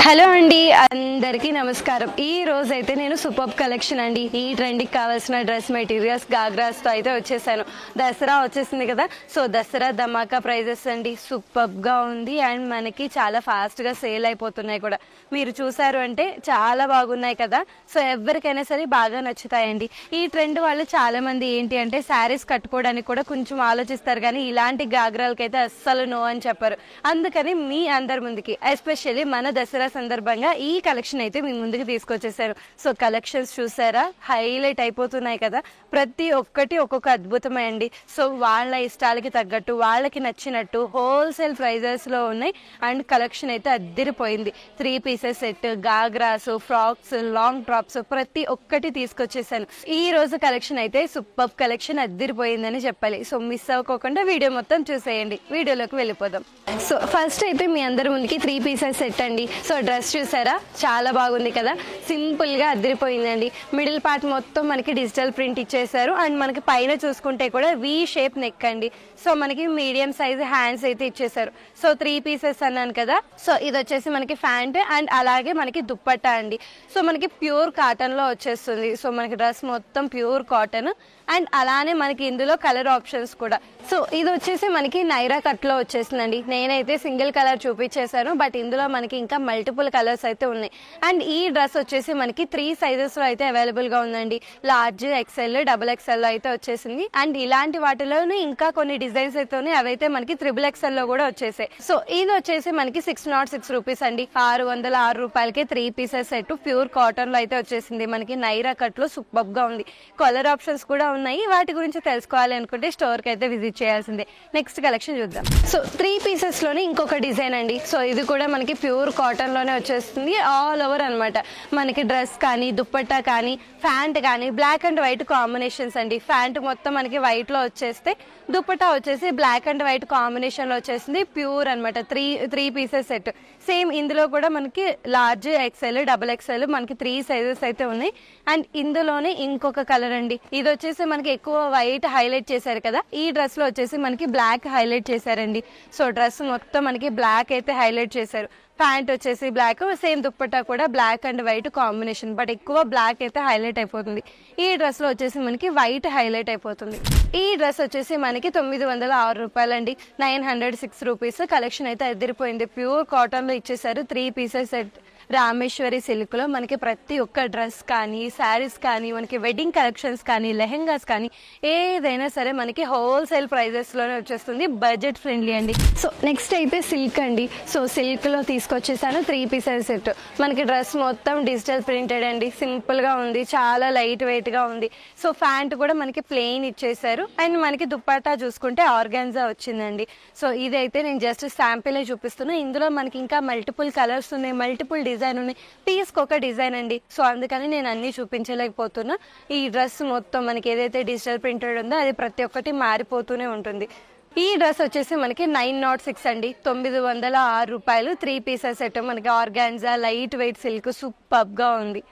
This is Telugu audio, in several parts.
హలో అండి, అందరికీ నమస్కారం. ఈ రోజు అయితే నేను సూపర్ కలెక్షన్ అండి, ఈ ట్రెండ్కి కావాల్సిన డ్రెస్ మెటీరియల్స్ గాగ్రాస్తో అయితే వచ్చేసాను. దసరా వచ్చేసింది కదా, సో దసరా ధమాకా ప్రైజెస్ అండి, సూపర్గా ఉంది. అండ్ మనకి చాలా ఫాస్ట్గా సేల్ అయిపోతున్నాయి కూడా. మీరు చూసారు అంటే చాలా బాగున్నాయి కదా, సో ఎవరికైనా సరే బాగా నచ్చుతాయండి. ఈ ట్రెండ్ వాళ్ళు చాలా మంది ఏంటి అంటే శారీస్ కట్టుకోవడానికి కూడా కొంచెం ఆలోచిస్తారు, కానీ ఇలాంటి గాగ్రాలకైతే అస్సలు నో అని చెప్పారు. అందుకని మీ అందరి ముందుకి ఎస్పెషల్లీ మన దసరా సందర్భంగా ఈ కలెక్షన్ అయితే మీ ముందుకు తీసుకొచ్చేసారు. సో కలెక్షన్స్ చూసారా, హైలైట్ అయిపోతున్నాయి కదా, ప్రతి ఒక్కటి ఒక్కొక్క అద్భుతమే అండి. సో వాళ్ళ ఇష్టాలకి తగ్గట్టు వాళ్ళకి నచ్చినట్టు హోల్సేల్ ప్రైజెస్ లో ఉన్నాయి. అండ్ కలెక్షన్ అయితే అద్దిరిపోయింది. 3 pieces set, ghagras, frocks, long tops ప్రతి ఒక్కటి తీసుకొచ్చేసాను. ఈ రోజు కలెక్షన్ అయితే సూపర్ కలెక్షన్, అద్దిరిపోయిందని చెప్పాలి. సో మిస్ అవ్వకోకుండా వీడియో మొత్తం చూసేయండి. వీడియోలోకి వెళ్ళిపోదాం. సో ఫస్ట్ అయితే మీ అందరి ముందుకి 3 పీసెస్ సెట్ అండి. సో డ్రెస్ చూసారా, చాలా బాగుంది కదా, సింపుల్ గా అదిరిపోయిందండి. మిడిల్ పార్ట్ మొత్తం మనకి డిజిటల్ ప్రింట్ ఇచ్చేసారు. అండ్ మనకి పైన చూసుకుంటే కూడా వి షేప్ నెక్ అండి. సో మనకి మీడియం సైజ్ హ్యాండ్స్ అయితే ఇచ్చేసారు. సో 3 పీసెస్ అన్నాను కదా, సో ఇది వచ్చేసి మనకి ప్యాంట్ అండ్ అలాగే మనకి దుప్పట్టా అండి. సో మనకి ప్యూర్ కాటన్ లో వచ్చేస్తుంది. సో మనకి డ్రెస్ మొత్తం ప్యూర్ కాటన్. అండ్ అలానే మనకి ఇందులో కలర్ ఆప్షన్స్ కూడా. సో ఇది వచ్చేసి మనకి నైరా కట్ లో వచ్చేసిందండి. నేనైతే సింగిల్ కలర్ చూపించేశాను, బట్ ఇందులో మనకి ఇంకా మల్టిపుల్ కలర్స్ అయితే ఉన్నాయి. అండ్ ఈ డ్రెస్ వచ్చేసి మనకి 3 సైజెస్ లో అయితే అవైలబుల్ గా ఉందండి. లార్జ్, ఎక్సెల్, డబుల్ ఎక్సెల్ లో అయితే వచ్చేసింది. అండ్ ఇలాంటి వాటిలోనే ఇంకా కొన్ని డిజైన్స్ అయితే ఉన్నాయి, అవైతే మనకి త్రిబుల్ ఎక్సెల్ లో కూడా వచ్చేసాయి. సో ఇది వచ్చేసి మనకి 606 రూపీస్ అండి. 606 రూపాయలకి 3 పీసెస్ సెట్ ప్యూర్ కాటన్ లో అయితే వచ్చేసింది. మనకి నైరా కట్ లో సూపర్ గా ఉంది. కలర్ ఆప్షన్స్ కూడా ఉన్నాయి. వాటి గురించి తెలుసుకోవాలి అనుకుంటే స్టోర్ కి అయితే విజిట్ చేయాల్సిందే. నెక్స్ట్ కలెక్షన్ చూద్దాం. సో 3 పీసెస్ లోనే ఇంకొక డిజైన్ అండి. సో ఇది కూడా మనకి ప్యూర్ కాటన్ లోనే వచ్చేస్తుంది. ఆల్ ఓవర్ అనమాట. మనకి డ్రెస్ కానీ, దుప్పట్టా కానీ, ప్యాంట్ కానీ బ్లాక్ అండ్ వైట్ కాంబినేషన్స్ అండి. ప్యాంట్ మొత్తం మనకి వైట్ లో వచ్చేస్తే, దుప్పట్టా వచ్చేసి బ్లాక్ అండ్ వైట్ కాంబినేషన్ లో వచ్చేసింది. ప్యూర్ అనమాట. 3 పీసెస్ సెట్. సేమ్ ఇందులో కూడా మనకి లార్జ్, ఎక్సెల్, డబుల్ ఎక్సెల్ మనకి 3 సైజెస్ అయితే ఉన్నాయి. అండ్ ఇందులోనే ఇంకొక కలర్ అండి. ఇది వచ్చేసి మనకి ఎక్కువ వైట్ హైలైట్ చేశారు కదా, ఈ డ్రెస్ లో వచ్చేసి మనకి బ్లాక్ హైలైట్ చేశారండి. సో డ్రెస్ మొత్తం మనకి బ్లాక్ అయితే హైలైట్ చేశారు. ప్యాంట్ వచ్చేసి బ్లాక్, సేమ్ దుప్పట్టా కూడా black and white combination, but ఎక్కువ బ్లాక్ అయితే హైలైట్ అయిపోతుంది. ఈ డ్రెస్ లో వచ్చేసి మనకి వైట్ హైలైట్ అయిపోతుంది. ఈ డ్రెస్ వచ్చేసి మనకి 906 రూపాయలండి. 906 రూపీస్. కలెక్షన్ అయితే అదిరిపోయింది. ప్యూర్ కాటన్ లో ఇచ్చేసారు. 3 పీసెస్ సెట్. రామేశ్వరి సిల్క్ లో మనకి ప్రతి ఒక్క డ్రెస్ కానీ, శారీస్ కానీ, మనకి వెడ్డింగ్ కలెక్షన్స్ కానీ, లెహెంగాస్ కానీ ఏదైనా సరే మనకి హోల్సేల్ ప్రైజెస్ లోనే వచ్చేస్తుంది. బడ్జెట్ ఫ్రెండ్లీ అండి. సో నెక్స్ట్ అయితే సిల్క్ అండి. సో సిల్క్ లో తీసుకొచ్చేసాను 3 పీసెస్ సెట్. మనకి డ్రెస్ మొత్తం డిజిటల్ ప్రింటెడ్ అండి. సింపుల్ గా ఉంది, చాలా లైట్ వెయిట్ గా ఉంది. సో ప్యాంట్ కూడా మనకి ప్లెయిన్ ఇచ్చేసారు. అండ్ మనకి దుప్పట్టా చూసుకుంటే ఆర్గాన్జా వచ్చిందండి. సో ఇదైతే నేను జస్ట్ శాంపిల్ చూపిస్తున్నా. ఇందులో మనకి ఇంకా మల్టిపుల్ కలర్స్ ఉన్నాయి, మల్టిపుల్ డిజైన్ ఉన్నాయి. పీస్కి ఒక డిజైన్ అండి. సో అందుకని నేను అన్ని చూపించలేకపోతున్నా. ఈ డ్రెస్ మొత్తం మనకి ఏదైతే డిజిటల్ ప్రింటెడ్ ఉందో అది ప్రతి ఒక్కటి మారిపోతూనే ఉంటుంది. ఈ డ్రెస్ వచ్చేసి మనకి 906 అండి. 906 రూపాయలు. 3 పీసెస్ సెట్. మనకి organza light weight silk super గా ఉంది.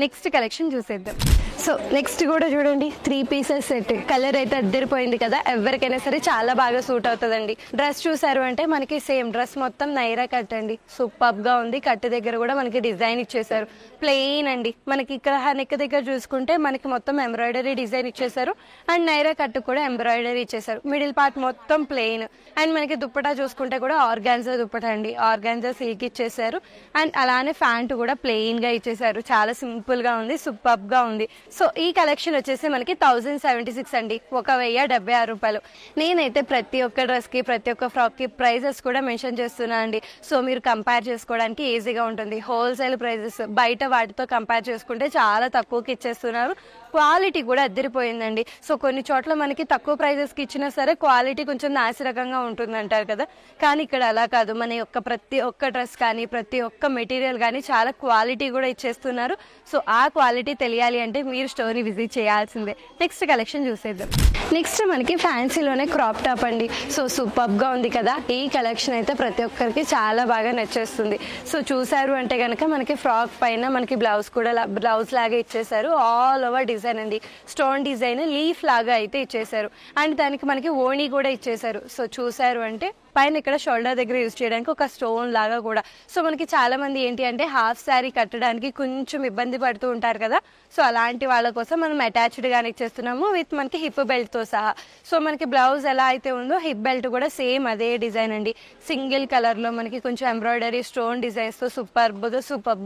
నెక్స్ట్ కలెక్షన్ చూసేద్దాం. సో నెక్స్ట్ కూడా చూడండి, 3 పీసెస్ సెట్. కలర్ అయితే అద్దరిపోయింది కదా, ఎవరికైనా సరే చాలా బాగా సూట్ అవుతుందండి. డ్రెస్ చూసారు అంటే మనకి సేమ్ డ్రెస్ మొత్తం నైరా కట్ అండి. సూపర్ గా ఉంది. కట్ దగ్గర కూడా మనకి డిజైన్ ఇచ్చేసారు. ప్లెయిన్ అండి. మనకి ఇక్కడ నెక్ దగ్గర చూసుకుంటే మనకి మొత్తం ఎంబ్రాయిడరీ డిజైన్ ఇచ్చేసారు. అండ్ నైరా కట్ కూడా ఎంబ్రాయిడరీ ఇచ్చేసారు. మిడిల్ పార్ట్ మొత్తం ప్లెయిన్. అండ్ మనకి దుప్పటా చూసుకుంటే కూడా ఆర్గాన్జా దుప్పటా అండి. ఆర్గాన్జా సిల్క్ ఇచ్చేసారు. అండ్ అలానే ప్యాంట్ కూడా ప్లెయిన్ గా ఇచ్చేసారు. చాలా సింపుల్ గా ఉంది, సూపర్ గా ఉంది. సో ఈ కలెక్షన్ వచ్చేసి మనకి 1076 అండి. 1076 రూపాయలు. నేనైతే ప్రతి ఒక్క డ్రెస్ కి, ప్రతి ఒక్క ఫ్రాక్ కి ప్రైజెస్ కూడా మెన్షన్ చేస్తున్నా అండి. సో మీరు కంపేర్ చేసుకోవడానికి ఈజీగా ఉంటుంది. హోల్సేల్ ప్రైజెస్ బయట వాటితో కంపేర్ చేసుకుంటే చాలా తక్కువకి ఇచ్చేస్తున్నారు. క్వాలిటీ కూడా అద్దరిపోయిందండి. సో కొన్ని చోట్ల మనకి తక్కువ ప్రైజెస్ కి ఇచ్చినా సరే క్వాలిటీ కొంచెం నాసిరకంగా ఉంటుంది అంటారు కదా, కానీ ఇక్కడ అలా కాదు. మన యొక్క ప్రతి ఒక్క డ్రెస్ కానీ, ప్రతి ఒక్క మెటీరియల్ కానీ చాలా క్వాలిటీ కూడా ఇచ్చేస్తున్నారు. సో ఆ క్వాలిటీ తెలియాలి అంటే మీరు స్టోర్ ని విజిట్ చేయాల్సిందే. నెక్స్ట్ కలెక్షన్ చూసేద్దాం. నెక్స్ట్ మనకి ఫ్యాన్సీలోనే క్రాప్ టాప్ అండి. సో సూపర్ గా ఉంది కదా. ఈ కలెక్షన్ అయితే ప్రతి ఒక్కరికి చాలా బాగా నచ్చేస్తుంది. సో చూసారు అంటే కనుక మనకి ఫ్రాక్ పైన మనకి బ్లౌజ్ కూడా బ్లౌజ్ లాగా ఇచ్చేసారు. ఆల్ ఓవర్ డిజైన్ అండి. స్టోన్ డిజైన్ లీఫ్ లాగా అయితే ఇచ్చేసారు. అండ్ దానికి మనకి ఓణి కూడా ఇచ్చేసారు. సో చూసారు అంటే పైన ఇక్కడ షోల్డర్ దగ్గర యూజ్ చేయడానికి ఒక స్టోన్ లాగా కూడా. సో మనకి చాలా మంది ఏంటి అంటే హాఫ్ శారీ కట్టడానికి కొంచెం ఇబ్బంది పడుతూ ఉంటారు కదా, సో అలాంటి వాళ్ళ కోసం మనం అటాచ్డ్ గానే ఇచ్చేస్తున్నాము విత్ మనకి హిప్ బెల్ట్ తో సహా. సో మనకి బ్లౌజ్ ఎలా అయితే ఉందో హిప్ బెల్ట్ కూడా సేమ్ అదే డిజైన్ అండి. సింగిల్ కలర్ లో మనకి కొంచెం ఎంబ్రాయిడరీ స్టోన్ డిజైన్స్ తో సూపర్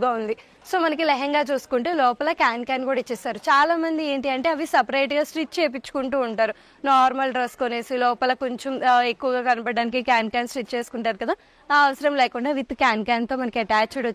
గా ఉంది. సో మనకి లెహెంగా చూసుకుంటే లోపల క్యాన్ కూడా ఇచ్చేస్తారు. చాలా మంది ఏంటి అంటే అవి సపరేట్ గా స్టిచ్ చేయించుకుంటూ ఉంటారు. నార్మల్ డ్రెస్ కొనేసి లోపల కొంచెం ఎక్కువగా కనపడడానికి క్యాన్ స్టిచ్ చేసుకుంటారు కదా, ఆ అవసరం లేకుండా విత్ క్యాన్ తో మనకి అటాచ్డ్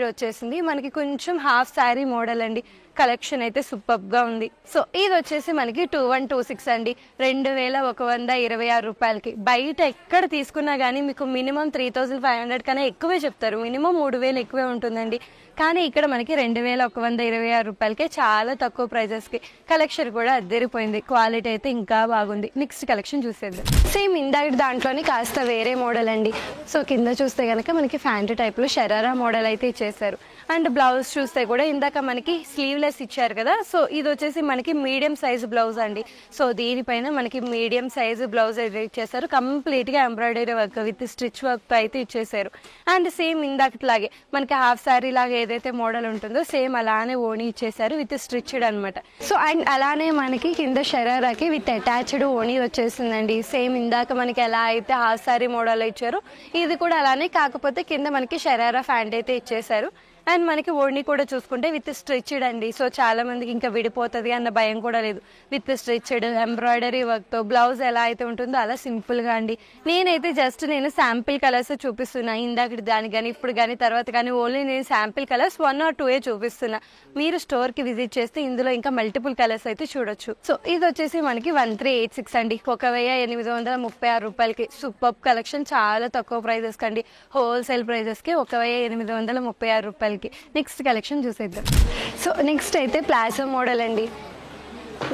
వచ్చేసింది. మనకి కొంచెం హాఫ్ శారీ మోడల్ అండి. కలెక్షన్ అయితే సూపర్ గా ఉంది. సో ఇది వచ్చేసి మనకి 2126 అండి, 2126 రూపాయలకి. బయట ఎక్కడ తీసుకున్నా గానీ మీకు మినిమం 3500 కన్నా ఎక్కువే చెప్తారు, మినిమం 3000 ఎక్కువే ఉంటుందండి. కానీ ఇక్కడ మనకి 2126 రూపాయలకే చాలా తక్కువ ప్రైజెస్ కి కలెక్షన్ కూడా అద్దరిపోయింది. క్వాలిటీ అయితే ఇంకా బాగుంది. నెక్స్ట్ కలెక్షన్ చూసేద్దాం. సేమ్ ఇందాక దాంట్లోని కాస్త వేరే మోడల్ అండి. సో కింద చూస్తే కనుక మనకి ఫ్యాంట్ టైప్ లో షరారా మోడల్ అయితే ఇచ్చేసారు. అండ్ బ్లౌజ్ చూస్తే కూడా ఇందాక మనకి స్లీవ్లెస్ ఇచ్చారు కదా, సో ఇది వచ్చేసి మనకి మీడియం సైజ్ బ్లౌజ్ అండి. సో దీనిపైన మనకి మీడియం సైజ్ బ్లౌజ్ అయితే ఇచ్చేసారు. కంప్లీట్ గా embroidery work with stitch work తో అయితే ఇచ్చేసారు. అండ్ సేమ్ ఇందాకట్లాగే మనకి హాఫ్ శారీ లాగా ఏదైతే మోడల్ ఉంటుందో సేమ్ అలానే ఓణి ఇచ్చేసారు విత్ స్టిచ్డ్ అనమాట. సో అండ్ అలానే మనకి కింద షరారాకి విత్ అటాచ్డ్ ఓణి వచ్చేసిందండి. సేమ్ ఇందాక మనకి ఎలా అయితే హాఫ్ శారీ మోడల్ ఇచ్చారో ఇది కూడా అలానే, కాకపోతే కింద మనకి షరారా ఫ్యాంట్ అయితే ఇచ్చేసారు. అండ్ మనకి ఓణి కూడా చూసుకుంటే విత్ స్ట్రిచ్డ్ అండి. సో చాలా మందికి ఇంకా విడిపోతుంది అన్న భయం కూడా లేదు. విత్ స్ట్రిచ్డ్ ఎంబ్రాయిడరీ వర్క్ తో బ్లౌజ్ ఎలా అయితే ఉంటుందో అలా సింపుల్ గా అండి. నేనైతే జస్ట్ శాంపిల్ కలర్స్ చూపిస్తున్నా, ఇందాక దాని కానీ ఇప్పుడు కానీ తర్వాత కానీ ఓన్లీ నేను శాంపిల్ కలర్స్ 1 or 2 చూపిస్తున్నా. మీరు స్టోర్ కి విజిట్ చేస్తే ఇందులో ఇంకా మల్టిపుల్ కలర్స్ అయితే చూడొచ్చు. సో ఇది వచ్చేసి మనకి 1386 అండి, 1836 రూపాయలకి. సూపర్ కలెక్షన్, చాలా తక్కువ ప్రైజెస్ కండి, హోల్సేల్ ప్రైజెస్ కి 1836 రూపాయలకి. నెక్స్ట్ కలెక్షన్ చూసేద్దాం. సో నెక్స్ట్ అయితే ప్లాజో మోడల్ అండి.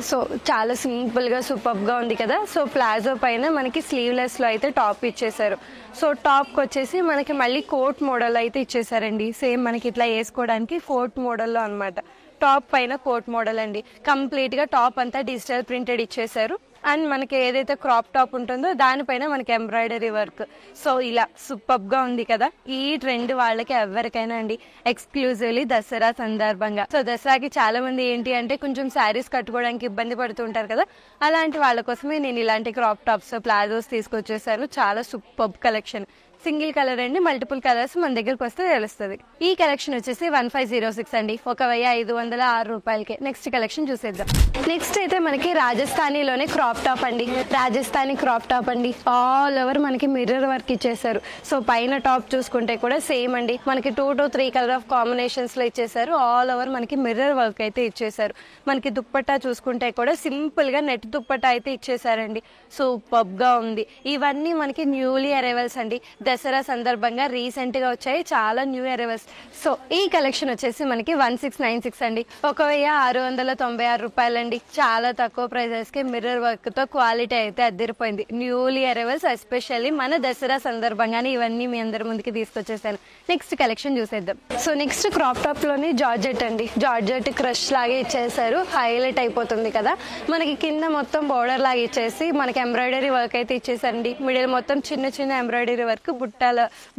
సో చాలా సింపుల్ గా సూపర్ గా ఉంది కదా. సో ప్లాజో పైన మనకి స్లీవ్లెస్ లో అయితే టాప్ ఇచ్చేసారు. సో టాప్ కి వచ్చేసి మనకి మళ్ళీ కోట్ మోడల్ అయితే ఇచ్చేసారండి. సేమ్ మనకి ఇట్లా వేసుకోవడానికి ఫోర్ట్ మోడల్లో అనమాట. టాప్ పైన కోట్ మోడల్ అండి. కంప్లీట్ గా టాప్ అంతా డిజిటల్ ప్రింటెడ్ ఇచ్చేసారు. అండ్ మనకి ఏదైతే క్రాప్ టాప్ ఉంటుందో దానిపైన మనకి ఎంబ్రాయిడరీ వర్క్. సో ఇలా సూపర్ గా ఉంది కదా. ఈ ట్రెండ్ వాళ్ళకి ఎవరికైనా అండి, ఎక్స్క్లూజివ్లీ దసరా సందర్భంగా. సో దసరాకి చాలా మంది ఏంటి అంటే కొంచెం శారీస్ కట్టుకోవడానికి ఇబ్బంది పడుతుంటారు కదా, అలాంటి వాళ్ళ కోసమే నేను ఇలాంటి క్రాప్ టాప్స్ ప్లాజోస్ తీసుకొచ్చేసాను. చాలా సూపర్ కలెక్షన్. సింగిల్ కలర్ అండి, మల్టిపుల్ కలర్స్ మన దగ్గరకు వస్తే తెలుస్తుంది. ఈ కలెక్షన్ వచ్చేసి 1506 అండి, 1506 రూపాయలకి. నెక్స్ట్ కలెక్షన్ చూసేద్దాం. నెక్స్ట్ అయితే మనకి రాజస్థానీలోనే క్రాప్ టాప్ అండి. రాజస్థానీ క్రాప్ టాప్ అండి, ఆల్ ఓవర్ మనకి మిర్రర్ వర్క్ ఇచ్చేసారు. సో పైన టాప్ చూసుకుంటే కూడా సేమ్ అండి, మనకి 2 to 3 కలర్ ఆఫ్ కాంబినేషన్స్ లో ఇచ్చేసారు. ఆల్ ఓవర్ మనకి మిర్రర్ వర్క్ అయితే ఇచ్చేసారు. మనకి దుప్పట్టా చూసుకుంటే కూడా సింపుల్ గా నెట్ దుప్పట్టా అయితే ఇచ్చేసారండి. సూపర్ గా ఉంది. ఇవన్నీ మనకి న్యూలీ అరైవల్స్ అండి, దసరా సందర్భంగా రీసెంట్ గా వచ్చాయి, చాలా న్యూ అరైవల్స్. సో ఈ కలెక్షన్ వచ్చేసి మనకి 1696 అండి, 1696 రూపాయలండి. చాలా తక్కువ ప్రైజెస్ కి మిర్రర్ వర్క్ తో క్వాలిటీ అయితే అద్దరిపోయింది. న్యూలీ అరైవల్స్, ఎస్పెషల్లీ మన దసరా సందర్భంగానే ఇవన్నీ మీ అందరి ముందుకి తీసుకొచ్చేసాను. నెక్స్ట్ కలెక్షన్ చూసేద్దాం. సో నెక్స్ట్ క్రాప్ టాప్ లోని జార్జెట్ అండి. జార్జెట్ క్రష్ లాగే ఇచ్చేసారు, హైలైట్ అయిపోతుంది కదా. మనకి కింద మొత్తం బోర్డర్ లాగా ఇచ్చేసి మనకి ఎంబ్రాయిడరీ వర్క్ అయితే ఇచ్చేసారండి. మిడిల్ మొత్తం చిన్న చిన్న ఎంబ్రాయిడరీ వర్క్,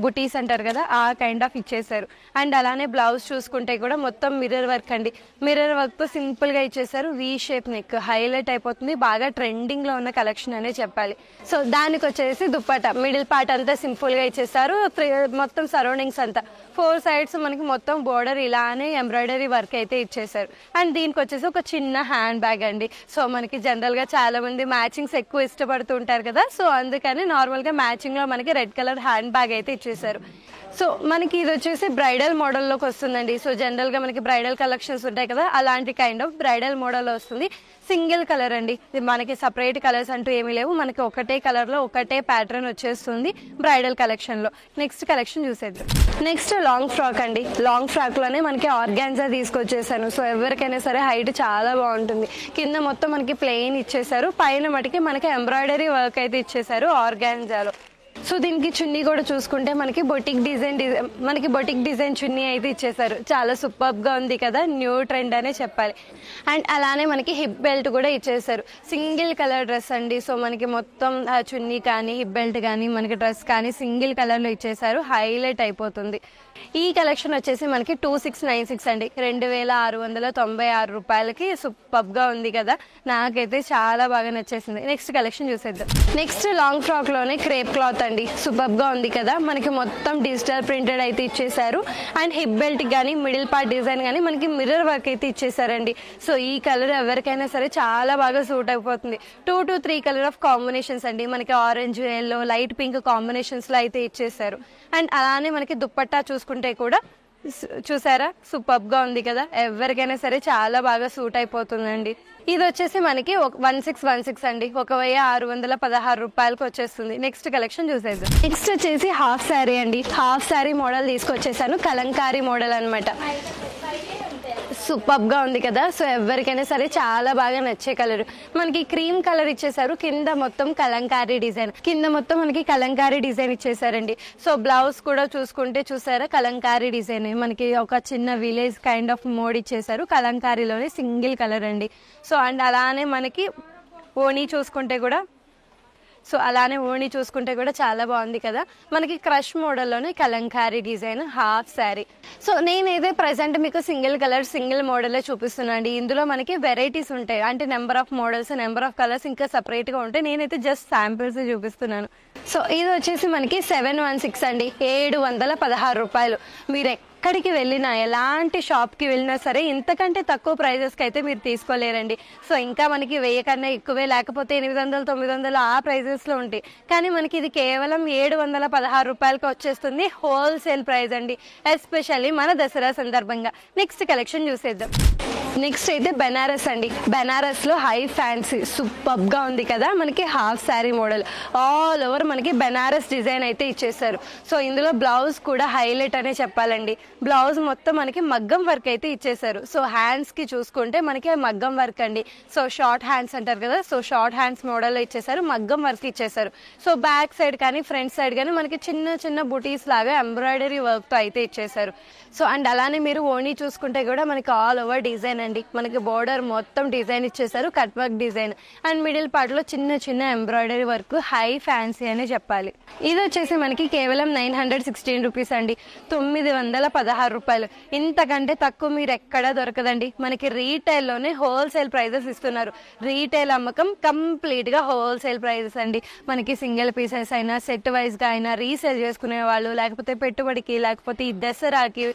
బుటీస్ అంటారు కదా, ఆ కైండ్ ఆఫ్ ఇచ్చేసారు. అండ్ అలానే బ్లౌజ్ చూసుకుంటే కూడా మొత్తం మిర్రర్ వర్క్ అండి. మిర్రర్ వర్క్ తో సింపుల్ గా ఇచ్చేసారు. వి షేప్ నెక్, హైలైట్ అయిపోతుంది. బాగా ట్రెండింగ్ లో ఉన్న కలెక్షన్ అనే చెప్పాలి. సో దానికి వచ్చేసి దుప్పట మిడిల్ పార్ట్ అంతా సింపుల్ గా ఇచ్చేసారు. మొత్తం సరౌండింగ్స్ అంతా 4 సైడ్స్ మనకి మొత్తం బోర్డర్ ఇలానే ఎంబ్రాయిడరీ వర్క్ అయితే ఇచ్చేసారు. అండ్ దీనికి వచ్చేసి ఒక చిన్న హ్యాండ్ బ్యాగ్ అండి. సో మనకి జనరల్ గా చాలా మంది మ్యాచింగ్స్ ఎక్కువ ఇష్టపడుతూ ఉంటారు కదా, సో అందుకని నార్మల్ గా మ్యాచింగ్ లో మనకి రెడ్ కలర్ హ్యాండ్ బ్యాగ్ అయితే ఇచ్చేసారు. సో మనకి ఇది వచ్చేసి బ్రైడల్ మోడల్లోకి వస్తుందండి. సో జనరల్ గా మనకి బ్రైడల్ కలెక్షన్స్ ఉంటాయి కదా, అలాంటి కైండ్ ఆఫ్ బ్రైడల్ మోడల్ వస్తుంది. సింగిల్ కలర్ అండి, మనకి సపరేట్ కలర్స్ అంటూ ఏమీ లేవు. మనకి ఒకటే కలర్ లో ఒకటే ప్యాటర్న్ వచ్చేస్తుంది బ్రైడల్ కలెక్షన్ లో. నెక్స్ట్ కలెక్షన్ చూసేద్దాం. నెక్స్ట్ లాంగ్ ఫ్రాక్ అండి. లాంగ్ ఫ్రాక్ లోనే మనకి ఆర్గాన్జా తీసుకొచ్చేసాను. సో ఎవరికైనా సరే హైట్ చాలా బాగుంటుంది. కింద మొత్తం మనకి ప్లెయిన్ ఇచ్చేసారు, పైన మటుకి మనకి ఎంబ్రాయిడరీ వర్క్ అయితే ఇచ్చేసారు ఆర్గాన్జాలో. సో దీనికి చున్నీ కూడా చూసుకుంటే మనకి బొటిక్ డిజైన్ చున్నీ అయితే ఇచ్చేసారు. చాలా సూపర్ గా ఉంది కదా, న్యూ ట్రెండ్ అనే చెప్పాలి. అండ్ అలానే మనకి హిప్ బెల్ట్ కూడా ఇచ్చేసారు. సింగిల్ కలర్ డ్రెస్ అండి. సో మనకి మొత్తం చున్నీ కానీ హిప్ బెల్ట్ కానీ మనకి డ్రెస్ కానీ సింగిల్ కలర్ లో ఇచ్చేసారు. హైలైట్ అయిపోతుంది. ఈ కలెక్షన్ వచ్చేసి మనకి 2696 అండి, 2696 రూపాయలకి సూపర్ గా ఉంది కదా. నాకైతే చాలా బాగా నచ్చేసింది. నెక్స్ట్ కలెక్షన్ చూసేద్దాం. నెక్స్ట్ లాంగ్ ఫ్రాక్ లోనే క్రేప్ క్లాత్ అండి. సూపర్ గా ఉంది కదా. మనకి మొత్తం డిజిటల్ ప్రింటెడ్ అయితే ఇచ్చేసారు. అండ్ హిప్ బెల్ట్ కానీ మిడిల్ పార్ట్ డిజైన్ కానీ మనకి మిర్రర్ వర్క్ అయితే ఇచ్చేసారండి. సో ఈ కలర్ ఎవరికైనా సరే చాలా బాగా సూట్ అయిపోతుంది. 2 to 3 కలర్ ఆఫ్ కాంబినేషన్స్ అండి. మనకి orange, yellow, light pink combinations లో అయితే ఇచ్చేసారు. అండ్ అలానే మనకి దుప్పట్టా చూసుకుంటే కూడా చూసారా, సూపర్ గా ఉంది కదా. ఎవరికైనా సరే చాలా బాగా సూట్ అయిపోతుందండి. ఇది వచ్చేసి మనకి 1616 అండి, 1616 రూపాయలకు వచ్చేస్తుంది. నెక్స్ట్ కలెక్షన్ చూసేద్దాం. నెక్స్ట్ వచ్చేసి హాఫ్ శారీ అండి. హాఫ్ శారీ మోడల్ తీసుకొచ్చేసాను. కలంకారీ మోడల్ అనమాట. సూపర్ గా ఉంది కదా. సో ఎవరికైనా సరే చాలా బాగా నచ్చే కలర్. మనకి క్రీమ్ కలర్ ఇచ్చేసారు. కింద మొత్తం కలంకారీ డిజైన్ ఇచ్చేసారండి. సో బ్లౌజ్ కూడా చూసుకుంటే చూసారా, కలంకారీ డిజైన్. మనకి ఒక చిన్న విలేజ్ కైండ్ ఆఫ్ మోడ్ ఇచ్చేసారు. కలంకారీలోనే సింగిల్ కలర్ అండి. సో అండ్ అలానే మనకి ఓణీ చూసుకుంటే కూడా చాలా బాగుంది కదా. మనకి క్రష్ మోడల్లోనే kalamkari design half sari. So నేనైతే ప్రజెంట్ మీకు సింగిల్ కలర్ సింగిల్ మోడలే చూపిస్తున్నాను. ఇందులో మనకి వెరైటీస్ ఉంటాయి, అంటే number of models, number of colours ఇంకా సపరేట్ గా ఉంటాయి. నేనైతే జస్ట్ శాంపిల్స్ చూపిస్తున్నాను. సో ఇది వచ్చేసి మనకి 716 అండి, 716 రూపాయలు. మీరు ఎక్కడికి వెళ్ళినా, ఎలాంటి షాప్కి వెళ్ళినా సరే ఇంతకంటే తక్కువ ప్రైజెస్కి అయితే మీరు తీసుకోలేరండి. సో ఇంకా మనకి 1000 కన్నా ఎక్కువే, లేకపోతే 800, 900 ఆ ప్రైజెస్లో ఉంటాయి. కానీ మనకి ఇది కేవలం 716 రూపాయలకి వచ్చేస్తుంది. హోల్సేల్ ప్రైస్ అండి, ఎస్పెషల్లీ మన దసరా సందర్భంగా. నెక్స్ట్ కలెక్షన్ చూసేద్దాం. నెక్స్ట్ అయితే బెనారస్ అండి. బెనారస్ లో హై ఫ్యాన్సీ సూపర్ గా ఉంది కదా. మనకి half sari model, all over మనకి బెనారస్ డిజైన్ అయితే ఇచ్చేసారు. సో ఇందులో బ్లౌజ్ కూడా హైలైట్ అనే చెప్పాలండి. బ్లౌజ్ మొత్తం మనకి మగ్గం వర్క్ అయితే ఇచ్చేసారు. సో హ్యాండ్స్ కి చూసుకుంటే మనకి మగ్గం వర్క్ అండి. సో షార్ట్ హ్యాండ్స్ అంటారు కదా, సో షార్ట్ హ్యాండ్స్ మోడల్ ఇచ్చేసారు, మగ్గం వర్క్ ఇచ్చేసారు. సో బ్యాక్ సైడ్ కానీ ఫ్రంట్ సైడ్ కానీ మనకి చిన్న చిన్న బుటీస్ లాగా ఎంబ్రాయిడరీ వర్క్ తో అయితే ఇచ్చేసారు. సో అండ్ అలానే మీరు ఓణీ చూసుకుంటే కూడా మనకి ఆల్ ఓవర్ డిజైన్ అండి. మనకి బోర్డర్ మొత్తం డిజైన్ ఇచ్చేసారు, cut work design. And middle part లో చిన్న చిన్న ఎంబ్రాయిడరీ వర్క్, హై ఫ్యాన్సీ అనే చెప్పాలి. ఇది వచ్చేసి మనకి కేవలం 916 రూపీస్ అండి, 916 రూపాయలు. ఇంతకంటే తక్కువ మీరు ఎక్కడా దొరకదండి. మనకి రీటైల్ లోనే హోల్సేల్ ప్రైజెస్ ఇస్తున్నారు. రీటైల్ అమ్మకం కంప్లీట్ గా హోల్సేల్ ప్రైజెస్ అండి. మనకి సింగిల్ పీసెస్ అయినా, సెట్ వైజ్ గా అయినా, రీసేల్ చేసుకునే వాళ్ళు, లేకపోతే పెట్టుబడికి, లేకపోతే ఈ దసరాకి,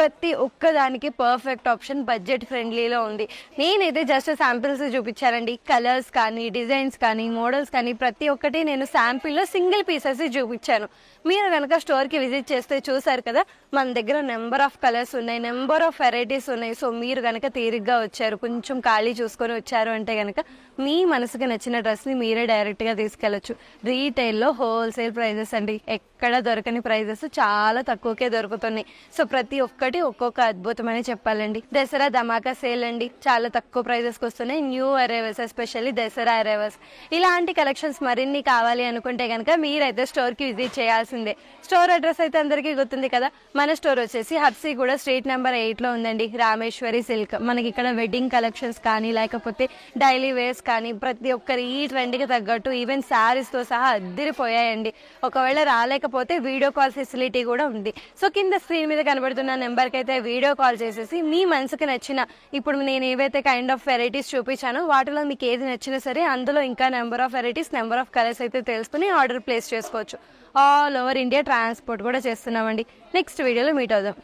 ప్రతి ఒక్కదానికి పర్ఫెక్ట్ ఆప్షన్ బడ్జెట్ ఫ్రెండ్లీలో ఉంది. నేనైతే జస్ట్ శాంపిల్స్ చూపించానండి. కలర్స్ కానీ, డిజైన్స్ కానీ, మోడల్స్ కానీ ప్రతి ఒక్కటి నేను శాంపిల్లో సింగిల్ పీసెస్ చూపించాను. మీరు కనుక స్టోర్కి విజిట్ చేస్తే చూసారు కదా, మన దగ్గర నెంబర్ ఆఫ్ కలర్స్ ఉన్నాయి, నెంబర్ ఆఫ్ వెరైటీస్ ఉన్నాయి. సో మీరు కనుక తీరిగ్గా వచ్చారు, కొంచెం ఖాళీ చూసుకొని వచ్చారు అంటే కనుక మీ మనసుకి నచ్చిన డ్రెస్ని మీరే డైరెక్ట్గా తీసుకెళ్ళచ్చు. రీటైల్లో హోల్సేల్ ప్రైజెస్ అండి, ఎక్కడ దొరకని ప్రైజెస్ చాలా తక్కువకే దొరుకుతున్నాయి. సో ప్రతి ఒక్కటి ఒక్కొక్క అద్భుతమని చెప్పాలండి. దసరా ధమాకా సేల్ అండి, చాలా తక్కువ ప్రైజెస్కి వస్తున్నాయి. New arrivals, especially Dasara arrivals. ఇలాంటి కలెక్షన్స్ మరిన్ని కావాలి అనుకుంటే కనుక మీరైతే స్టోర్కి విజిట్ చేయాల్సిందే. స్టోర్ అడ్రస్ అయితే అందరికీ గుర్తుంది కదా. మన స్టోర్ వచ్చేసి హబ్సిగూడ స్ట్రీట్ నెంబర్ 8 లో ఉందండి, రామేశ్వరి సిల్క్. మనకి ఇక్కడ వెడ్డింగ్ కలెక్షన్స్ కానీ, లేకపోతే డైలీ వేర్స్ కానీ, ప్రతి ఒక్కరి ఈ ట్రెండ్కి తగ్గట్టు ఈవెన్ శారీస్ తో సహా అద్దరిపోయాయండి. ఒకవేళ రాలేకపోతే వీడియో కాల్ ఫెసిలిటీ కూడా ఉంది. సో కింద స్క్రీన్ మీద కనబడుతున్న నెంబర్కి అయితే వీడియో కాల్ చేసేసి మీ మనసుకి నచ్చిన, ఇప్పుడు నేను ఏవైతే కైండ్ ఆఫ్ వెరైటీస్ చూపించానో వాటిలో మీకు ఏది నచ్చినా సరే, అందులో ఇంకా number of varieties, number of colours అయితే తెలుసుకుని ఆర్డర్ ప్లేస్ చేసుకోవచ్చు. ఆల్ ఓవర్ ఇండియా ట్రాన్స్పోర్ట్ కూడా చేస్తున్నామండి. నెక్స్ట్ వీడియోలో మీట్ అవుదాం.